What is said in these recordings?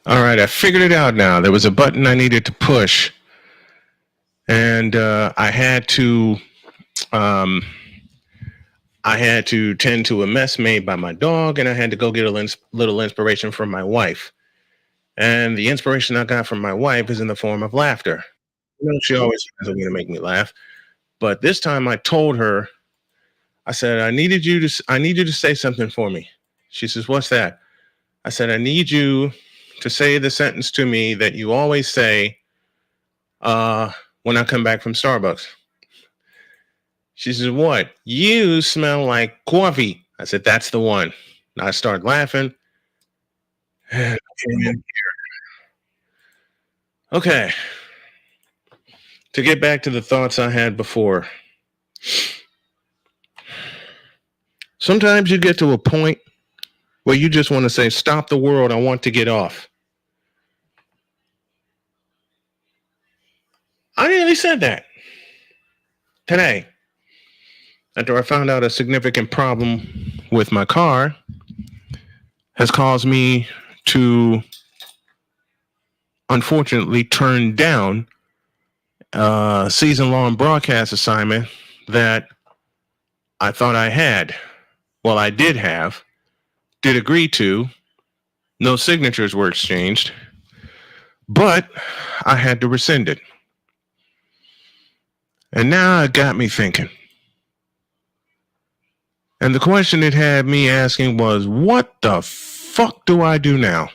All right, I figured it out now. There was a button I needed to push, and um, I had to tend to a mess made by my dog, and I had to go get a little inspiration from my wife. And the inspiration I got from my wife is in the form of laughter. She always has a way to make me laugh. But this time, I told her, I said, I need you to say something for me. She says, "What's that?" I said, "I need you to say the sentence to me that you always say when I come back from Starbucks." She says, "What? You smell like coffee." I said, "That's the one." And I started laughing. Okay, to get back to the thoughts I had before. Sometimes you get to a point where you just want to say, "Stop the world. I want to get off." I nearly said that today after I found out a significant problem with my car has caused me to unfortunately turn down a season long broadcast assignment that I thought I had. Well, I did have, did agree to. No signatures were exchanged, but I had to rescind it. And now it got me thinking. And the question it had me asking was, what the fuck do I do now?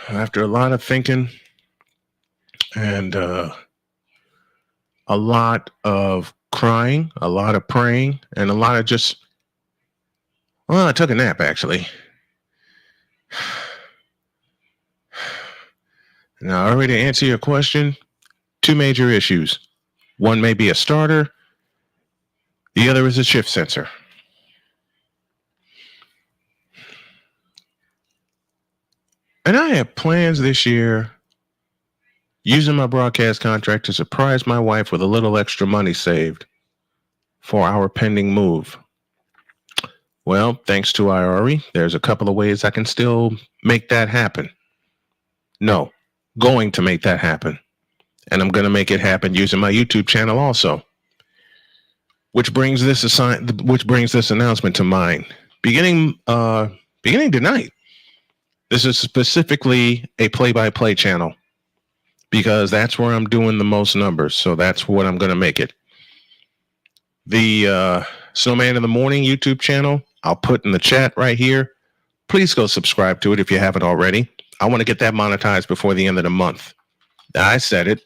After a lot of thinking and a lot of crying, a lot of praying, and a lot of just, well, I took a nap actually. Now, already to answer your question, two major issues. One may be a starter, the other is a shift sensor. And I have plans this year using my broadcast contract to surprise my wife with a little extra money saved for our pending move. Well, thanks to IRE, there's a couple of ways I can still make that happen. No, going to make that happen. And I'm going to make it happen using my YouTube channel also. Which brings this announcement to mind. Beginning tonight. This is specifically a play-by-play channel because that's where I'm doing the most numbers. So that's what I'm going to make it. The Snowman in the Morning YouTube channel, I'll put in the chat right here. Please go subscribe to it if you haven't already. I want to get that monetized before the end of the month. I said it.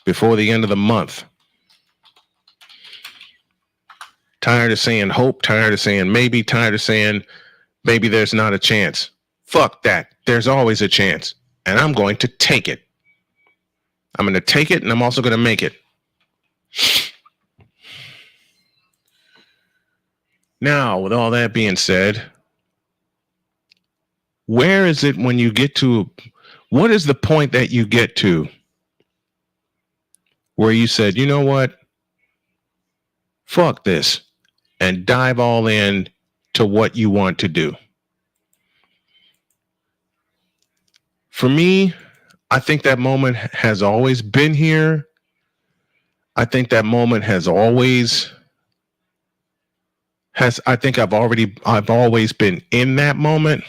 Before the end of the month. Tired of saying hope, tired of saying maybe, tired of saying maybe there's not a chance. Fuck that. There's always a chance. And I'm going to take it. I'm going to take it, and I'm also going to make it. Now, with all that being said, where is it when you get to, what is the point that you get to where you said, you know what? Fuck this, and dive all in to what you want to do? For me, I think that moment has always been here. I think that moment has always I think I've always been in that moment,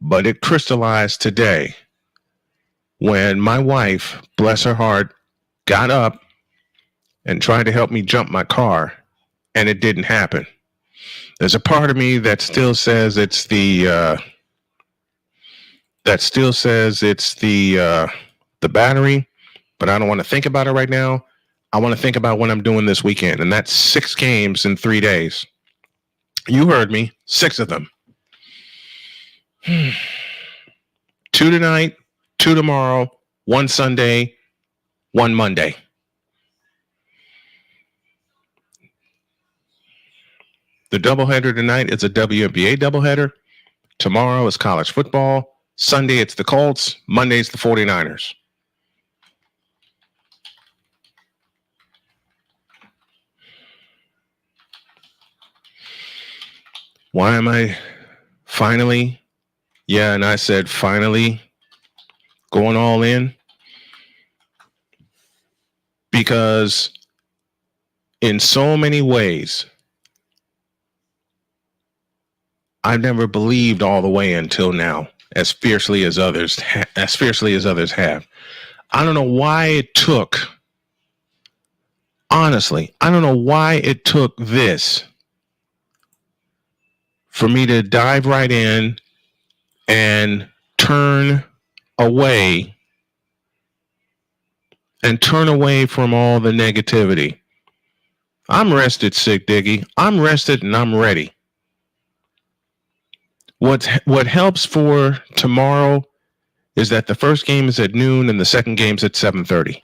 but it crystallized today when my wife, bless her heart, got up and tried to help me jump my car, and it didn't happen. There's a part of me that still says it's the battery, but I don't want to think about it right now. I want to think about what I'm doing this weekend, and that's 6 games in 3 days. You heard me, 6 of them. 2 tonight, 2 tomorrow, 1 Sunday, 1 Monday. The doubleheader tonight is a WNBA doubleheader. Tomorrow is college football. Sunday, it's the Colts. Monday, it's the 49ers. Why am I finally? Yeah, and I said finally going all in because in so many ways, I've never believed all the way until now, as fiercely as others have. I don't know why it took. Honestly, I don't know why it took this for me to dive right in and turn away from all the negativity. I'm rested, Sick Diggy. I'm rested and I'm ready. What helps for tomorrow is that the first game is at noon and the second game's at 7:30.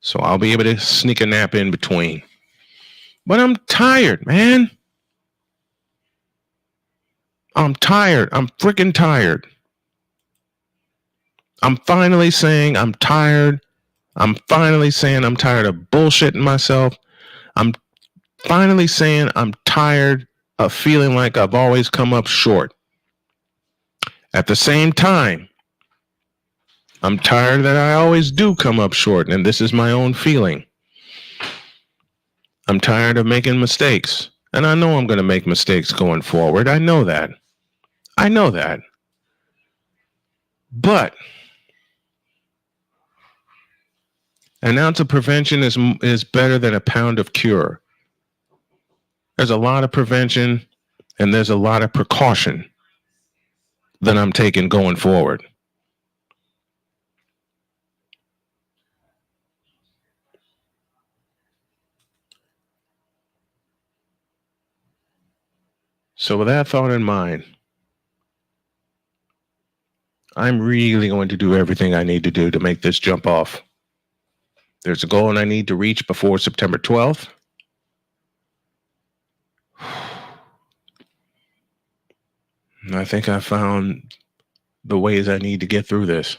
So I'll be able to sneak a nap in between. But I'm tired, man. I'm tired. I'm freaking tired. I'm finally saying I'm tired. I'm finally saying I'm tired of bullshitting myself. I'm finally saying I'm tired of feeling like I've always come up short. At the same time, I'm tired that I always do come up short, and this is my own feeling. I'm tired of making mistakes, and I know I'm going to make mistakes going forward. I know that. But an ounce of prevention is better than a pound of cure. There's a lot of prevention, and there's a lot of precaution that I'm taking going forward. So with that thought in mind, I'm really going to do everything I need to do to make this jump off. There's a goal I need to reach before September 12th. And I think I found the ways I need to get through this.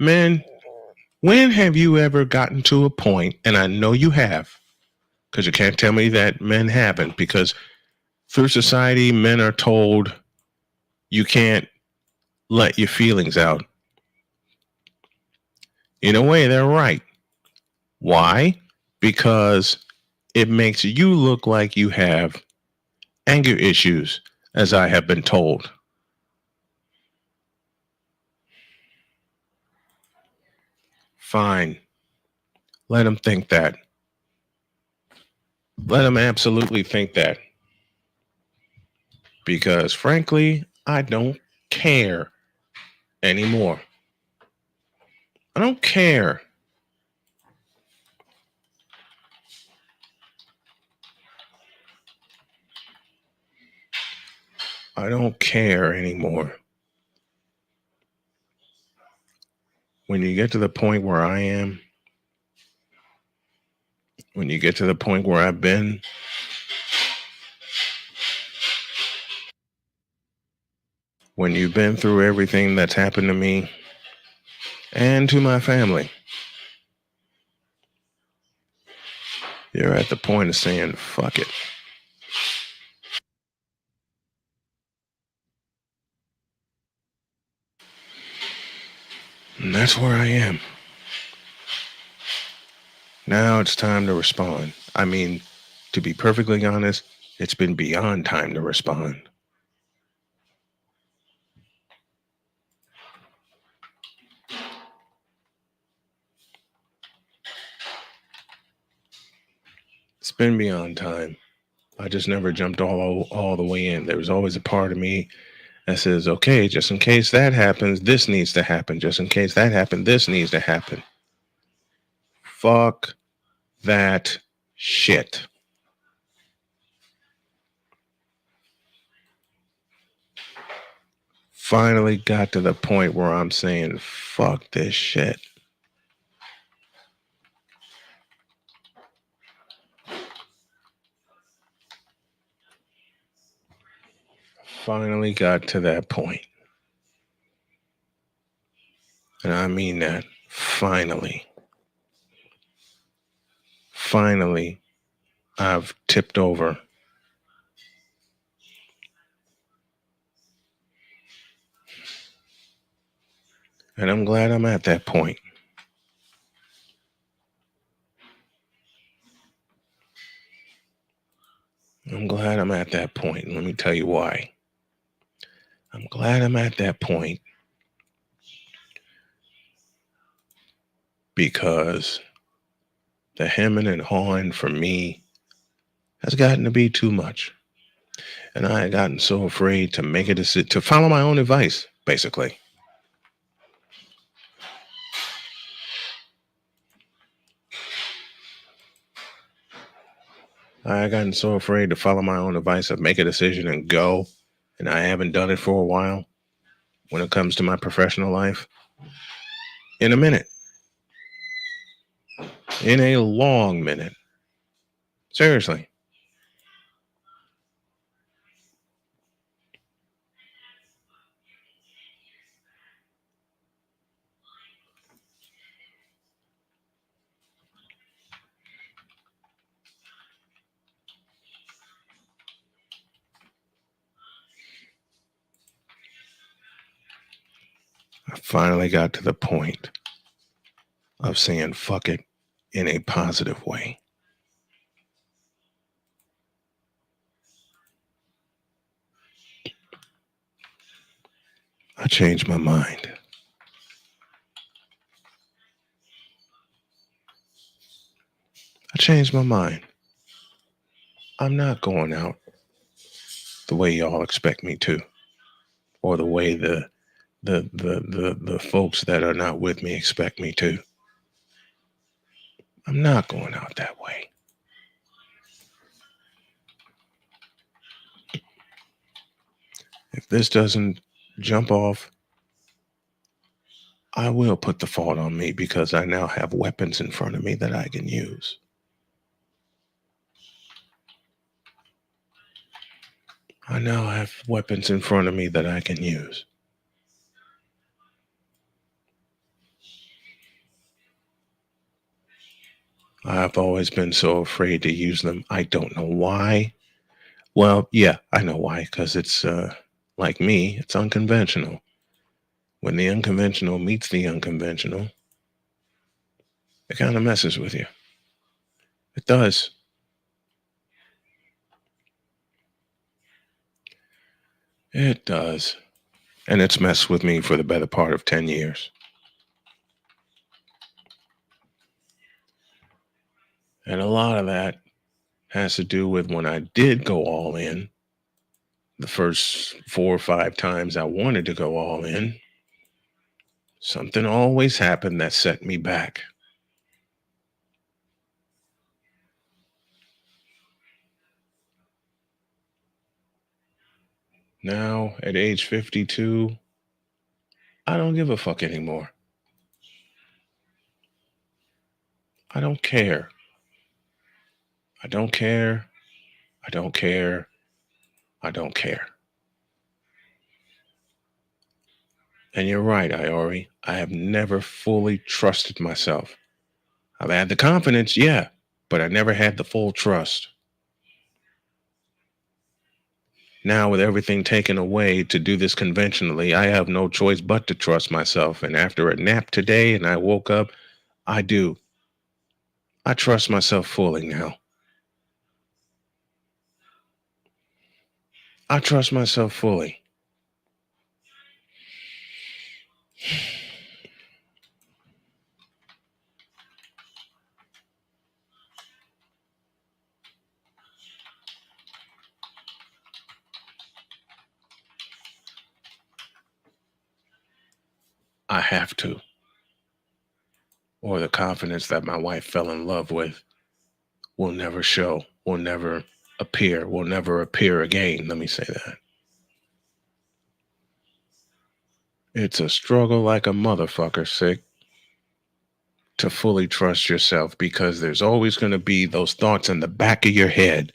Man, when have you ever gotten to a point, and I know you have, because you can't tell me that men haven't, because through society, men are told you can't let your feelings out. In a way, they're right. Why? Because it makes you look like you have anger issues, as I have been told. Fine. Let them think that. Let them absolutely think that. Because frankly, I don't care anymore. I don't care. I don't care anymore. When you get to the point where I am, when you get to the point where I've been, when you've been through everything that's happened to me and to my family, you're at the point of saying, fuck it. And that's where I am. Now it's time to respond. I mean, to be perfectly honest, it's been beyond time to respond. It's been beyond time. I just never jumped all the way in. There was always a part of me that says, okay, just in case that happens, this needs to happen. Just in case that happened, this needs to happen. Fuck that shit. finally got to the point where I'm saying, fuck this shit. Finally got to that point. And I mean that. Finally. Finally, I've tipped over. And I'm glad I'm at that point. I'm glad I'm at that point. Let me tell you why. I'm glad I'm at that point because the hemming and hawing for me has gotten to be too much. And I had gotten so afraid to make a decision, to follow my own advice, basically. I had gotten so afraid to follow my own advice of make a decision and go. And I haven't done it for a while when it comes to my professional life. In a minute. In a long minute. Seriously. I finally got to the point of saying fuck it in a positive way. I changed my mind. I changed my mind. I'm not going out the way y'all expect me to, or the way the folks that are not with me expect me to. I'm not going out that way. If this doesn't jump off, I will put the fault on me because I now have weapons in front of me that I can use. I now have weapons in front of me that I can use. I've always been so afraid to use them. I don't know why. Well, yeah, I know why, because it's like me, it's unconventional. When the unconventional meets the unconventional, it kind of messes with you. It does. It does. And it's messed with me for the better part of 10 years. And a lot of that has to do with when I did go all in, the first 4 or 5 times I wanted to go all in, something always happened that set me back. Now, at age 52, I don't give a fuck anymore. I don't care. I don't care. I don't care. I don't care. And you're right, Iori. I have never fully trusted myself. I've had the confidence, yeah, but I never had the full trust. Now, with everything taken away to do this conventionally, I have no choice but to trust myself. And after a nap today and I woke up, I do. I trust myself fully now. I trust myself fully. I have to. Or the confidence that my wife fell in love with will never show, will never appear again. Let me say that. It's a struggle like a motherfucker, sick, to fully trust yourself because there's always going to be those thoughts in the back of your head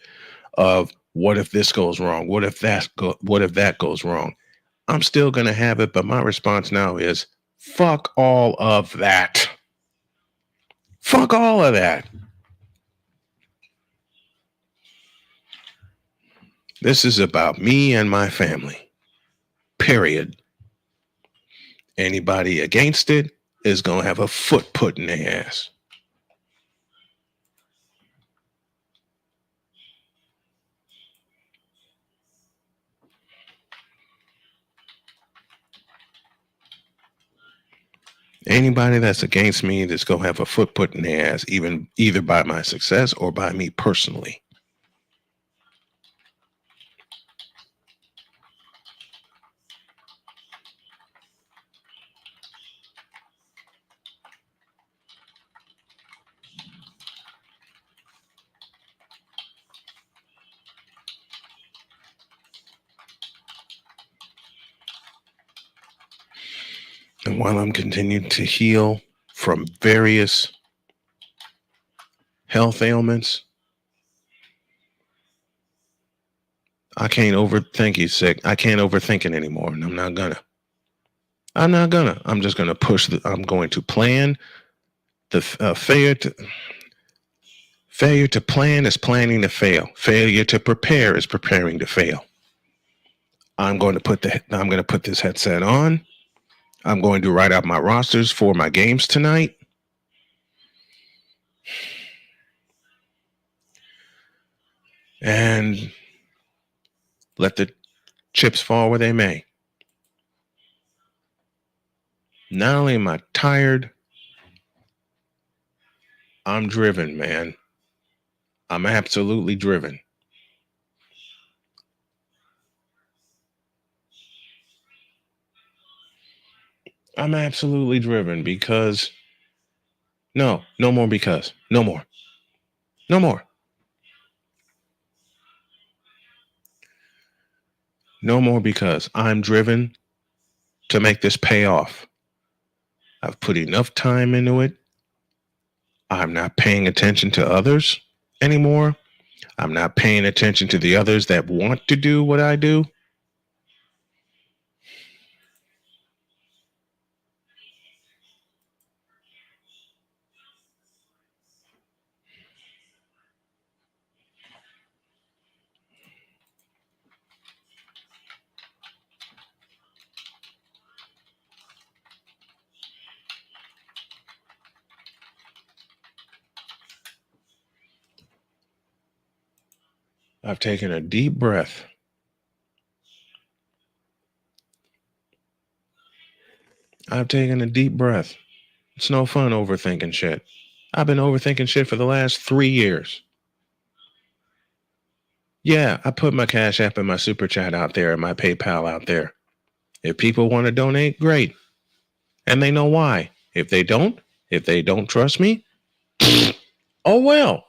of what if this goes wrong? What if that goes wrong? I'm still going to have it, but my response now is fuck all of that. Fuck all of that. This is about me and my family. Period. Anybody against it is going to have a foot put in their ass. Anybody that's against me is going to have a foot put in their ass, either by my success or by me personally. And while I'm continuing to heal from various health ailments, I can't overthink you, sick. I can't overthink it anymore, and I'm not gonna. I'm just gonna I'm going to plan. The failure to plan is planning to fail. Failure to prepare is preparing to fail. I'm going to put this headset on. I'm going to write out my rosters for my games tonight. And let the chips fall where they may. Not only am I tired, I'm driven, man. I'm absolutely driven. I'm absolutely driven because no more because. No more. No more. No more because I'm driven to make this pay off. I've put enough time into it. I'm not paying attention to others anymore. I'm not paying attention to the others that want to do what I do. I've taken a deep breath. I've taken a deep breath. It's no fun overthinking shit. I've been overthinking shit for the last 3 years. Yeah, I put my Cash App and my Super Chat out there and my PayPal out there. If people want to donate, great. And they know why. If they don't trust me, oh well.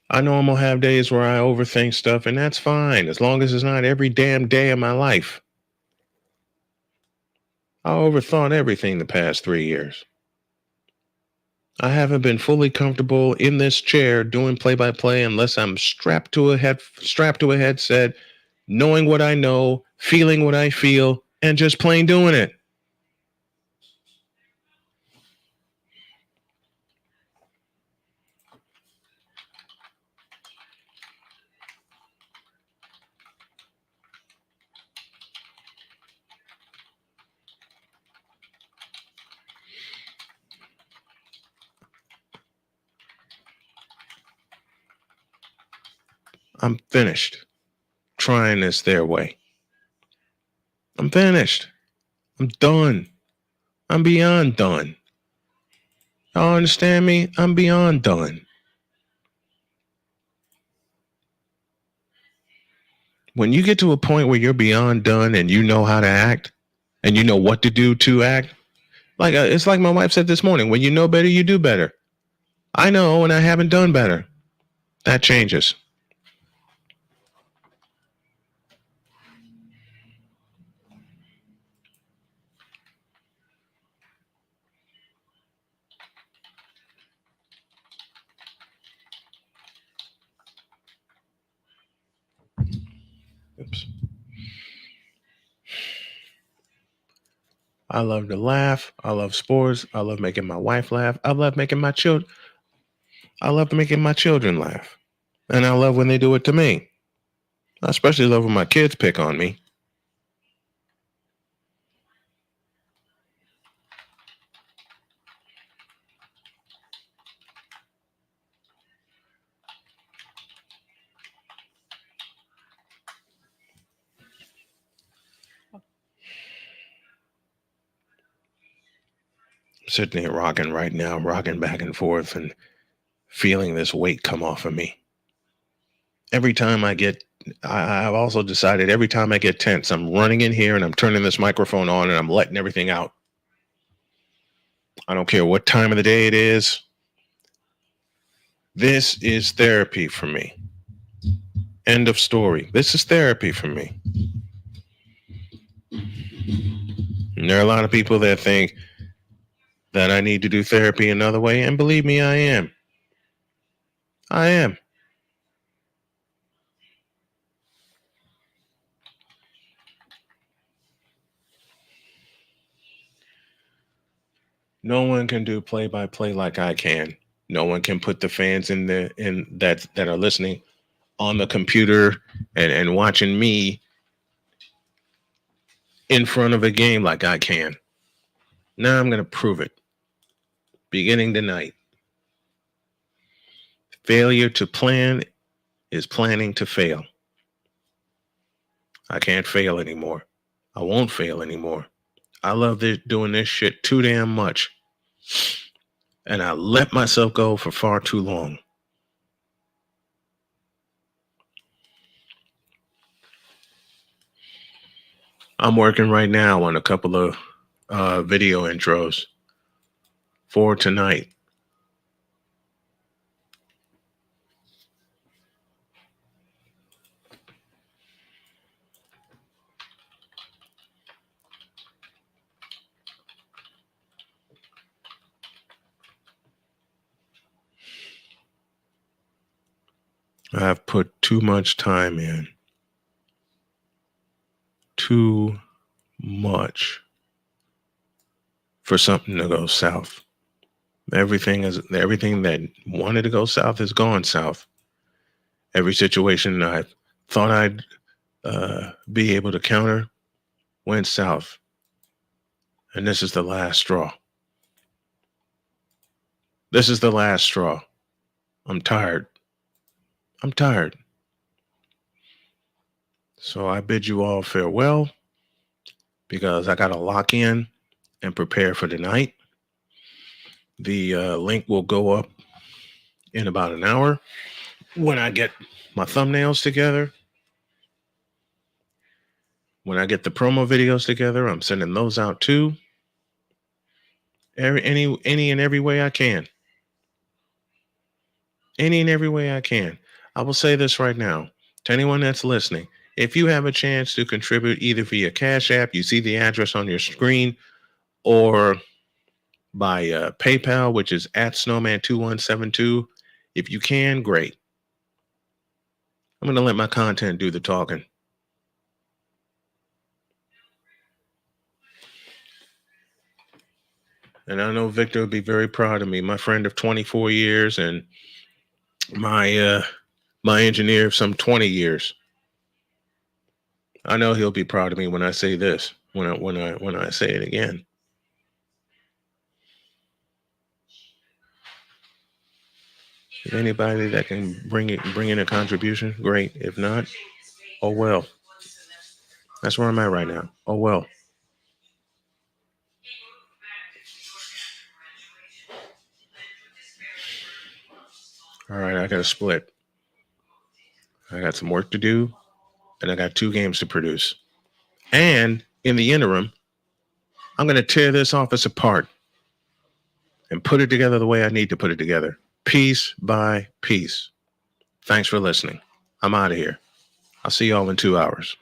I know I'm going to have days where I overthink stuff, and that's fine, as long as it's not every damn day of my life. I overthought everything the past 3 years. I haven't been fully comfortable in this chair doing play-by-play unless I'm strapped to a headset, knowing what I know, feeling what I feel, and just plain doing it. I'm finished trying this their way. I'm finished. I'm done. I'm beyond done. Y'all understand me? I'm beyond done. When you get to a point where you're beyond done and you know how to act and you know what to do to act, like it's like my wife said this morning, when you know better, you do better. I know, and I haven't done better. That changes. I love to laugh. I love sports. I love making my wife laugh. I love making my children. I love making my children laugh. And I love when they do it to me. I especially love when my kids pick on me. I'm sitting here rocking right now. I'm rocking back and forth and feeling this weight come off of me. Every time I've also decided every time I get tense, I'm running in here and I'm turning this microphone on and I'm letting everything out. I don't care what time of the day it is. This is therapy for me. End of story. This is therapy for me. And there are a lot of people that think that I need to do therapy another way. And believe me, I am. I am. No one can do play by play like I can. No one can put the fans in that are listening on the computer and watching me in front of a game like I can. Now I'm going to prove it. Beginning tonight. Failure to plan is planning to fail. I can't fail anymore. I won't fail anymore. I love doing this shit too damn much. And I let myself go for far too long. I'm working right now on a couple of video intros for tonight. I've put too much time in. Too much for something to go south. Everything that wanted to go south has gone south. Every situation I thought I'd be able to counter went south. And this is the last straw. This is the last straw. I'm tired. I'm tired. So I bid you all farewell because I got to lock in and prepare for tonight. The link will go up in about an hour when I get my thumbnails together. When I get the promo videos together, I'm sending those out too. Any and every way I can. Any and every way I can. I will say this right now to anyone that's listening. If you have a chance to contribute either via Cash App, you see the address on your screen, or by PayPal, which is at Snowman2172. If you can, great. I'm going to let my content do the talking. And I know Victor would be very proud of me, my friend of 24 years and my engineer of some 20 years. I know he'll be proud of me when I say this, when I say it again. If anybody that can bring in a contribution, great. If not, oh well. That's where I'm at right now. Oh well. All right, I got to split. I got some work to do, and I got 2 games to produce. And in the interim, I'm going to tear this office apart and put it together the way I need to put it together, piece by piece. Thanks for listening. I'm out of here. I'll see y'all in 2 hours.